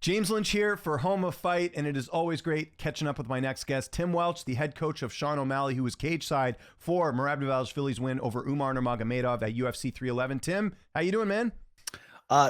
James Lynch here for Home of Fight, and it is always great catching up with my next guest, Tim Welch, the head coach of Sean O'Malley, who was cage side for Merab Philly's win over Umar Nurmagomedov at UFC 311. Tim, how you doing, man?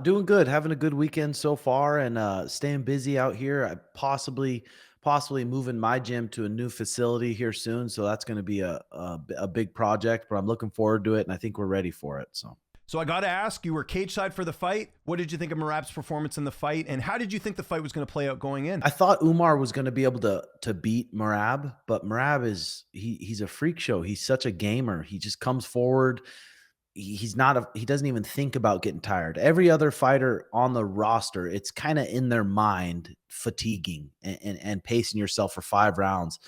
Doing good. Having a good weekend so far, and staying busy out here. I possibly moving my gym to a new facility here soon, so that's going to be a big project. But I'm looking forward to it, and I think we're ready for it. So I got to ask, you were cage side for the fight. What did you think of Merab's performance in the fight, and how did you think the fight was going to play out going in? I thought Umar was going to be able to beat Merab, but Merab he's a freak show. He's such a gamer. He just comes forward. He doesn't even think about getting tired. Every other fighter on the roster, it's kind of in their mind, fatiguing and pacing yourself for 5 rounds.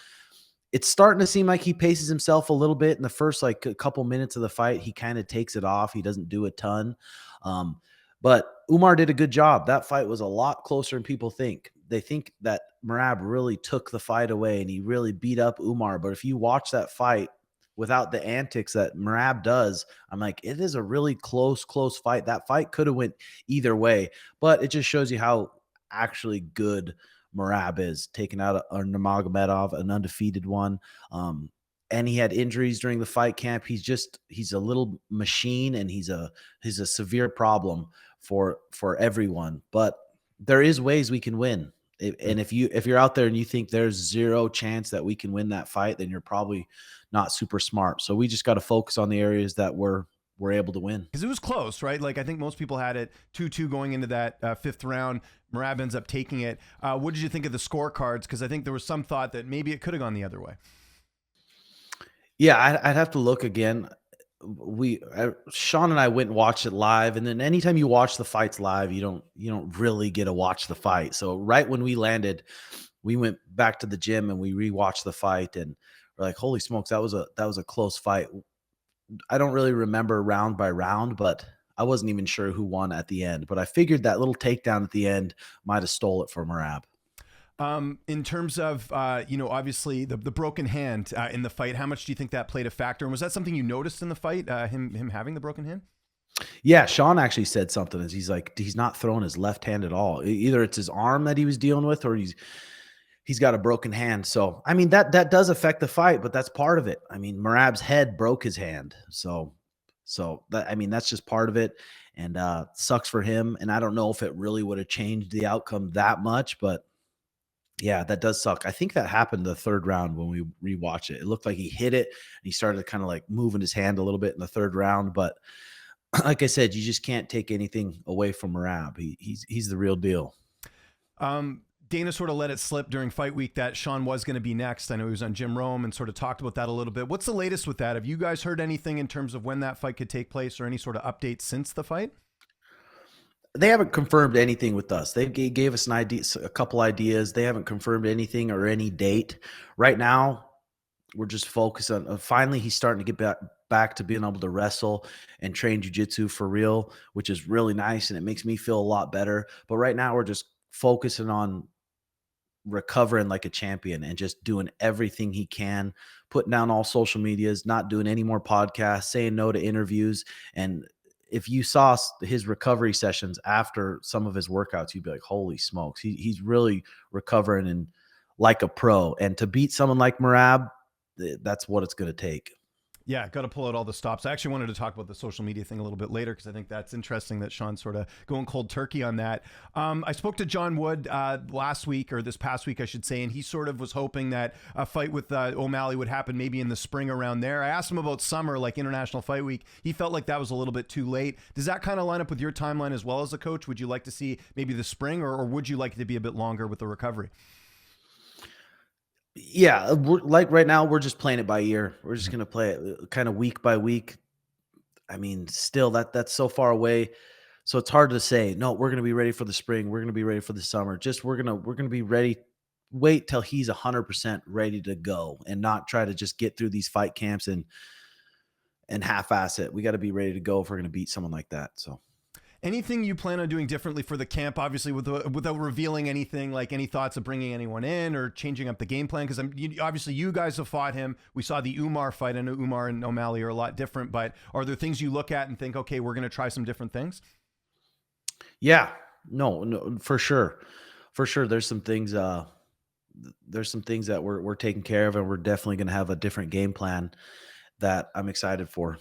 It's starting to seem like he paces himself a little bit in the first like a couple minutes of the fight. He kind of takes it off. He doesn't do a ton. But Umar did a good job. That fight was a lot closer than people think. They think that Merab really took the fight away and he really beat up Umar. But if you watch that fight without the antics that Merab does, I'm like, it is a really close fight. That fight could have went either way, but it just shows you how actually good Merab is, taking out a Nurmagomedov, an undefeated one. And he had injuries during the fight camp. He's a little machine, and he's a severe problem for everyone. But there is ways we can win. And if you're out there and you think there's zero chance that we can win that fight, then you're probably not super smart. So we just got to focus on the areas that we're able to win. Because it was close, right? Like I think most people had it 2-2 going into that fifth round. Merab ends up taking it. What did you think of the scorecards? Because I think there was some thought that maybe it could have gone the other way. Yeah, I'd have to look again. Sean and I went and watched it live, and then anytime you watch the fights live, you don't really get to watch the fight. So right when we landed, we went back to the gym and we rewatched the fight, and we're like, holy smokes, that was a close fight. I don't really remember round by round, but I wasn't even sure who won at the end. But I figured that little takedown at the end might have stole it from Merab. In terms of, obviously the broken hand in the fight, how much do you think that played a factor? And was that something you noticed in the fight, him having the broken hand? Yeah, Sean actually said something. He's like, he's not throwing his left hand at all. Either it's his arm that he was dealing with, or he's got a broken hand. So, I mean, that does affect the fight, but that's part of it. I mean, Merab's head broke his hand. So that's just part of it, and sucks for him. And I don't know if it really would have changed the outcome that much, but yeah, that does suck. I think that happened the third round when we rewatched it. It looked like he hit it and he started kind of like moving his hand a little bit in the third round. But like I said, you just can't take anything away from Merab. He's the real deal. Dana sort of let it slip during fight week that Sean was going to be next. I know he was on Jim Rome and sort of talked about that a little bit. What's the latest with that? Have you guys heard anything in terms of when that fight could take place or any sort of updates since the fight? They haven't confirmed anything with us. They gave us a couple ideas. They haven't confirmed anything or any date. Right now, we're just focused on finally he's starting to get back to being able to wrestle and train jiu-jitsu for real, which is really nice, and it makes me feel a lot better. But right now, we're just focusing on recovering like a champion and just doing everything he can, putting down all social medias, not doing any more podcasts, saying no to interviews. And if you saw his recovery sessions after some of his workouts, you'd be like, holy smokes, he's really recovering and like a pro. And to beat someone like Merab, that's what it's going to take. Yeah, got to pull out all the stops. I actually wanted to talk about the social media thing a little bit later because I think that's interesting that Sean's sort of going cold turkey on that. I spoke to John Wood last week, or this past week, I should say, and he sort of was hoping that a fight with O'Malley would happen maybe in the spring around there. I asked him about summer, like International Fight Week. He felt like that was a little bit too late. Does that kind of line up with your timeline as well as a coach? Would you like to see maybe the spring, or would you like it to be a bit longer with the recovery? Yeah, like right now, we're just playing it by ear. We're just going to play it kind of week by week. I mean, still that's so far away. So it's hard to say, no, we're going to be ready for the spring. We're going to be ready for the summer. Just we're going to be ready. Wait till he's 100% ready to go and not try to just get through these fight camps and half-ass it. We got to be ready to go if we're going to beat someone like that. So anything you plan on doing differently for the camp, obviously without revealing anything, like any thoughts of bringing anyone in or changing up the game plan? Because obviously you guys have fought him. We saw the Umar fight. I know Umar and O'Malley are a lot different, but are there things you look at and think, okay, we're going to try some different things? Yeah, no, for sure. for sure. There's some things that we're taking care of, and we're definitely going to have a different game plan that I'm excited for.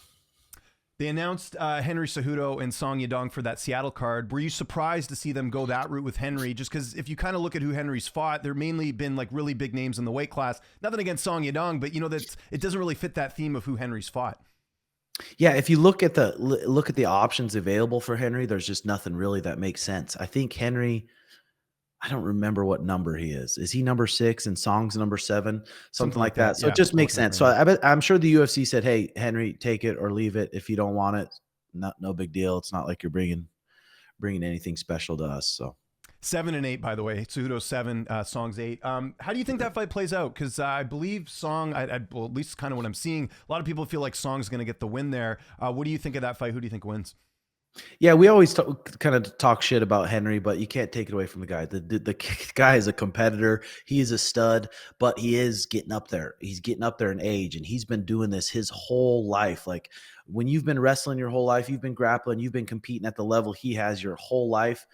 They announced Henry Cejudo and Song Yadong for that Seattle card. Were you surprised to see them go that route with Henry? Just because if you kind of look at who Henry's fought, there mainly been like really big names in the weight class. Nothing against Song Yadong, but it doesn't really fit that theme of who Henry's fought. Yeah, if you look at the options available for Henry, there's just nothing really that makes sense. I think Henry, I don't remember what number he is. Is he number 6 and Song's number 7? Something Something like like that. that. So it Yeah. just makes Both in that sense. So range. I'm sure the UFC said, "Hey, Henry, take it or leave it. If you don't want it, no big deal. It's not like you're bringing anything special to us." So 7 and 8, by the way. Cejudo's 7, Song's 8. How do you think that fight plays out? Because I believe Song, well, at least kind of what I'm seeing, a lot of people feel like Song's going to get the win there. What do you think of that fight? Who do you think wins? yeah, we always kind of talk shit about Henry, but you can't take it away from the guy. The guy is a competitor. He is a stud, but he is getting up there. He's getting up there in age, and he's been doing this his whole life. Like when you've been wrestling your whole life, you've been grappling, you've been competing at the level he has your whole life.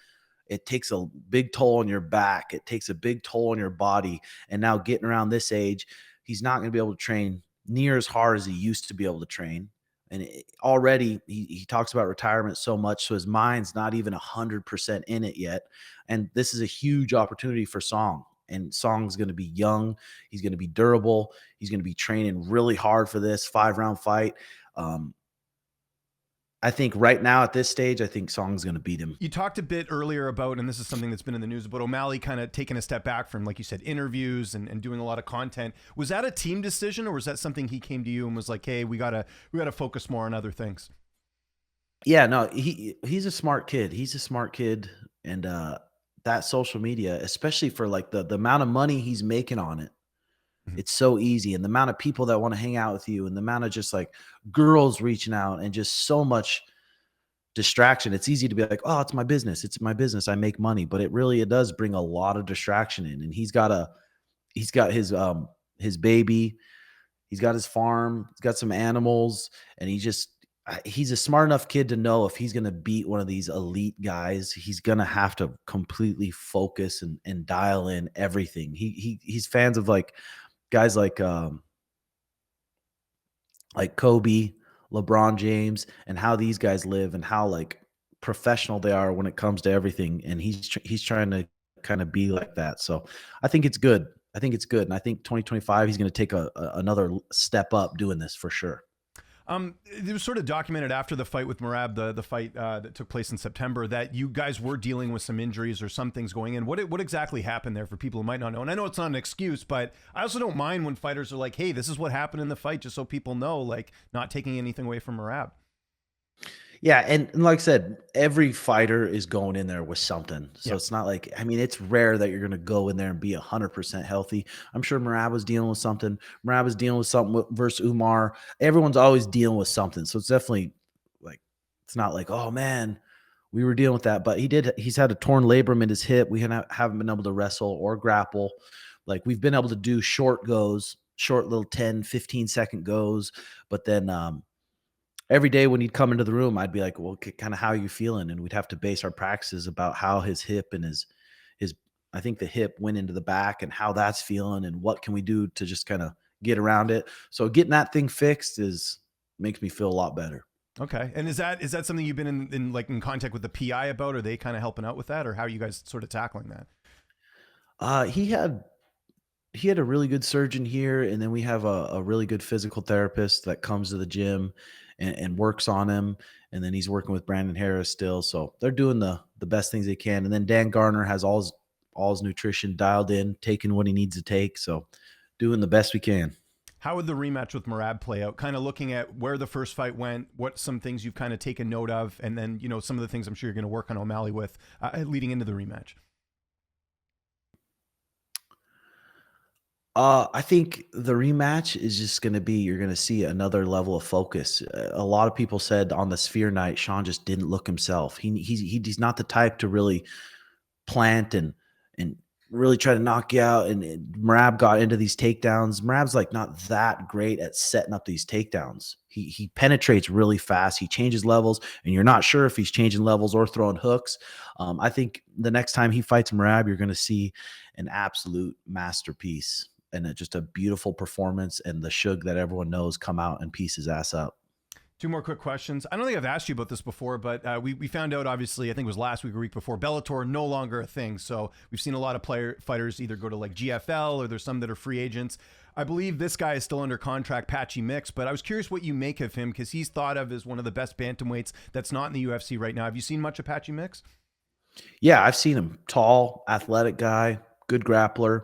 It takes a big toll on your back. It takes a big toll on your body. And now getting around this age, he's not going to be able to train near as hard as he used to be able to train. And already he talks about retirement so much, so his mind's not even 100% in it yet. And this is a huge opportunity for Song. And Song's going to be young. He's going to be durable. He's going to be training really hard for this 5-round fight. I think right now at this stage, I think Song's going to beat him. You talked a bit earlier about, and this is something that's been in the news, about O'Malley kind of taking a step back from, like you said, interviews and doing a lot of content. Was that a team decision, or was that something he came to you and was like, hey, we gotta focus more on other things? Yeah, no, he's a smart kid. He's a smart kid. And that social media, especially for like the amount of money he's making on it, Mhm. it's so easy. And the amount of people that want to hang out with you, and the amount of just like girls reaching out, and just so much distraction. It's easy to be like, oh, it's my business. It's my business. I make money. But it does bring a lot of distraction in. And he's got his baby, he's got his farm, he's got some animals, and he's a smart enough kid to know if he's going to beat one of these elite guys, he's going to have to completely focus and dial in everything. He's fans of like guys like Kobe, LeBron James, and how these guys live and how like professional they are when it comes to everything. And he's trying to kind of be like that. So I think it's good. I think it's good. And I think 2025, he's going to take another step up doing this for sure. It was sort of documented after the fight with Merab, the fight that took place in September, that you guys were dealing with some injuries or some things going in. What exactly happened there for people who might not know? And I know it's not an excuse, but I also don't mind when fighters are like, hey, this is what happened in the fight, just so people know, like not taking anything away from Merab. Yeah, and like I said, every fighter is going in there with something. So Yeah. it's not like, I mean, it's rare that you're going to go in there and be 100% healthy. I'm sure Merab was dealing with something. Merab was dealing with something versus Umar. Everyone's always dealing with something. So it's definitely like, it's not like, oh man, we were dealing with that. But he's had a torn labrum in his hip. We haven't been able to wrestle or grapple. Like we've been able to do short goes, short little 10, 15-second goes. But then, every day when he'd come into the room, I'd be like, well, kind of how are you feeling? And we'd have to base our practices about how his hip and his, I think the hip went into the back and how that's feeling and what can we do to just kind of get around it. So getting that thing fixed makes me feel a lot better. Okay. And is that something you've been in contact with the PI about? Are they kind of helping out with that, or how are you guys sort of tackling that? He had a really good surgeon here, and then we have a really good physical therapist that comes to the gym and works on him. And then he's working with Brandon Harris still. So they're doing the best things they can. And then Dan Garner has all his nutrition dialed in, taking what he needs to take. So doing the best we can. How would the rematch with Merab play out? Kind of looking at where the first fight went, what some things you've kind of taken note of, and then, some of the things I'm sure you're going to work on O'Malley with leading into the rematch. I think the rematch is just going to be, you're going to see another level of focus. A lot of people said on the Sphere night, Sean just didn't look himself. He's not the type to really plant and really try to knock you out. And Merab got into these takedowns. Merab's like not that great at setting up these takedowns. He penetrates really fast. He changes levels, and you're not sure if he's changing levels or throwing hooks. I think the next time he fights Merab, you're going to see an absolute masterpiece and just a beautiful performance, and the Shug that everyone knows come out and piece his ass up. Two more quick questions. I don't think I've asked you about this before, but we found out, obviously, I think it was last week or week before, Bellator no longer a thing. So we've seen a lot of fighters either go to like GFL, or there's some that are free agents. I believe this guy is still under contract, Patchy Mix, but I was curious what you make of him, because he's thought of as one of the best bantamweights that's not in the UFC right now. Have you seen much of Patchy Mix? Yeah, I've seen him. Tall, athletic guy, good grappler.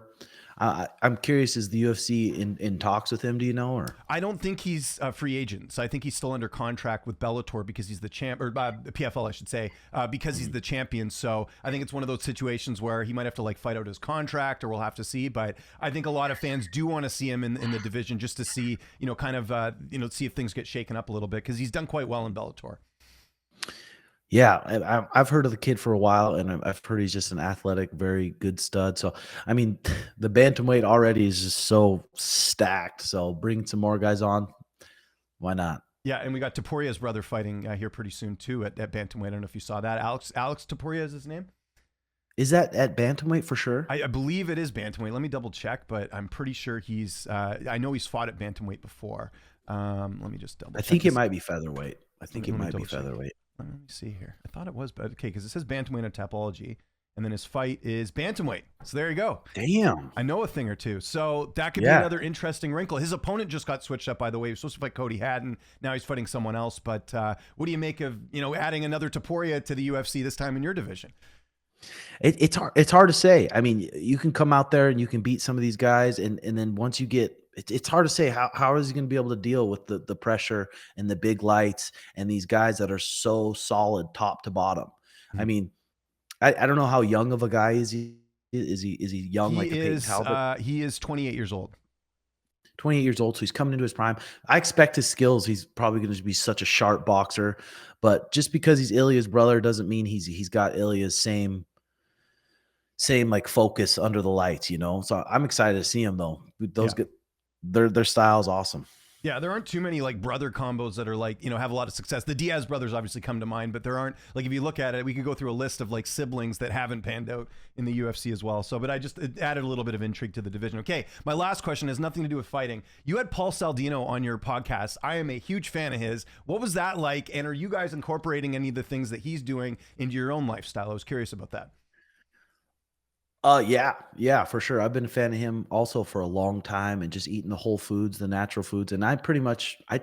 I'm curious, is the UFC in talks with him? Do you know? Or I don't think he's a free agent. So I think he's still under contract with Bellator because he's the champ, or PFL, I should say, because he's the champion. So I think it's one of those situations where he might have to like fight out his contract, or we'll have to see. But I think a lot of fans do want to see him in the division, just to see, kind of, see if things get shaken up a little bit, because he's done quite well in Bellator. yeah, I've heard of the kid for a while, and I've heard he's just an athletic, very good stud. So, I mean, the bantamweight already is just so stacked. So, bring some more guys on. Why not? Yeah, and we got Topuria's brother fighting here pretty soon too at bantamweight. I don't know if you saw that. Alex Topuria is his name. Is that at bantamweight for sure? I believe it is bantamweight. Let me double check, but I'm pretty sure he's. I know he's fought at bantamweight before. Let me just double. I check. think it might be featherweight. I think it Let me might be double check. featherweight. Let me see here. I thought it was, but okay, because it says bantamweight on Tapology, and then his fight is bantamweight. So there you go. Damn. I know a thing or two. So that could be Yeah. another interesting wrinkle. His opponent just got switched up, by the way. He was supposed to fight Cody Haddon. Now he's fighting someone else. But what do you make of, adding another Topuria to the UFC this time in your division? It's hard. It's hard to say. I mean, you can come out there and you can beat some of these guys, and then once you get, it's hard to say how is he going to be able to deal with the pressure and the big lights and these guys that are so solid top to bottom. I mean, I don't know how young of a guy is he. Is he young like the Peyton Talbot? He is 28 years old. 28 years old, so he's coming into his prime. I expect his skills. He's probably going to be such a sharp boxer, but just because he's Ilya's brother doesn't mean he's got Ilya's same like focus under the lights, So I'm excited to see him though. Those Yeah. their style is awesome. Yeah, there aren't too many like brother combos that are like, have a lot of success. The Diaz brothers obviously come to mind, but there aren't, like, if you look at it, we could go through a list of like siblings that haven't panned out in the UFC as well. So, but it added a little bit of intrigue to the division. Okay, my last question has nothing to do with fighting. You had Paul Saladino on your podcast. I am a huge fan of his. What was that like? And are you guys incorporating any of the things that he's doing into your own lifestyle? I was curious about that. Yeah, for sure. I've been a fan of him also for a long time, and just eating the whole foods, the natural foods. And I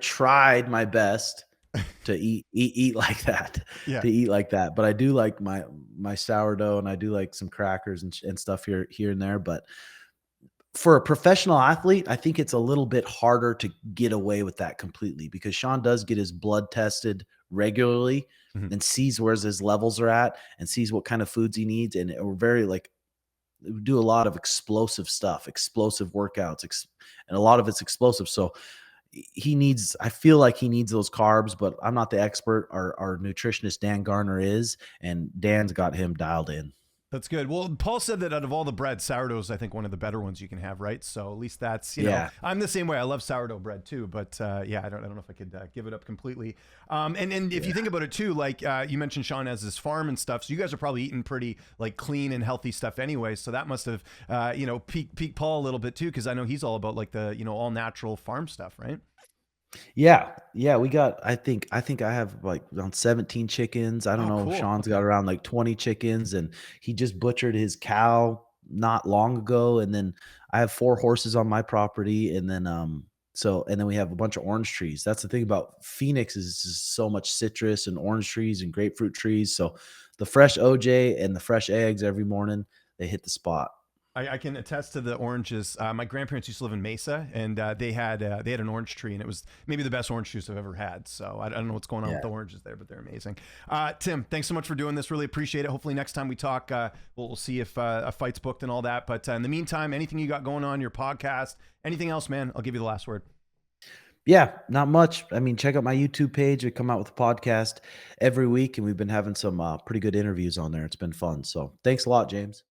tried my best to eat like that, Yeah. to eat like that. But I do like my sourdough, and I do like some crackers and stuff here and there. But for a professional athlete, I think it's a little bit harder to get away with that completely, because Sean does get his blood tested regularly and sees where his levels are at and sees what kind of foods he needs. And we're very like, we do a lot of explosive stuff, explosive workouts, and a lot of it's explosive. So I feel like he needs those carbs, but I'm not the expert. Our nutritionist, Dan Garner, is, and Dan's got him dialed in. That's good. Well, Paul said that out of all the bread, sourdough is, I think, one of the better ones you can have, right? So at least that's, I'm the same way. I love sourdough bread too, but yeah, I don't know if I could give it up completely. And if you think about it too, like you mentioned Sean has his farm and stuff, so you guys are probably eating pretty like clean and healthy stuff anyway. So that must have, piqued Paul a little bit too, because I know he's all about like the, all natural farm stuff, right? Yeah. We got, I think I have like around 17 chickens. I don't know. Cool. Sean's got around like 20 chickens, and he just butchered his cow not long ago. And then I have 4 horses on my property. And then, and then we have a bunch of orange trees. That's the thing about Phoenix, is just so much citrus and orange trees and grapefruit trees. So the fresh OJ and the fresh eggs every morning, they hit the spot. I can attest to the oranges. My grandparents used to live in Mesa, and they had an orange tree, and it was maybe the best orange juice I've ever had. So I don't know what's going on with the oranges there, but they're amazing. Tim, thanks so much for doing this. Really appreciate it. Hopefully next time we talk, we'll see if a fight's booked and all that. But in the meantime, anything you got going on, your podcast, anything else, man, I'll give you the last word. Yeah, not much. I mean, check out my YouTube page. We come out with a podcast every week, and we've been having some pretty good interviews on there. It's been fun. So thanks a lot, James.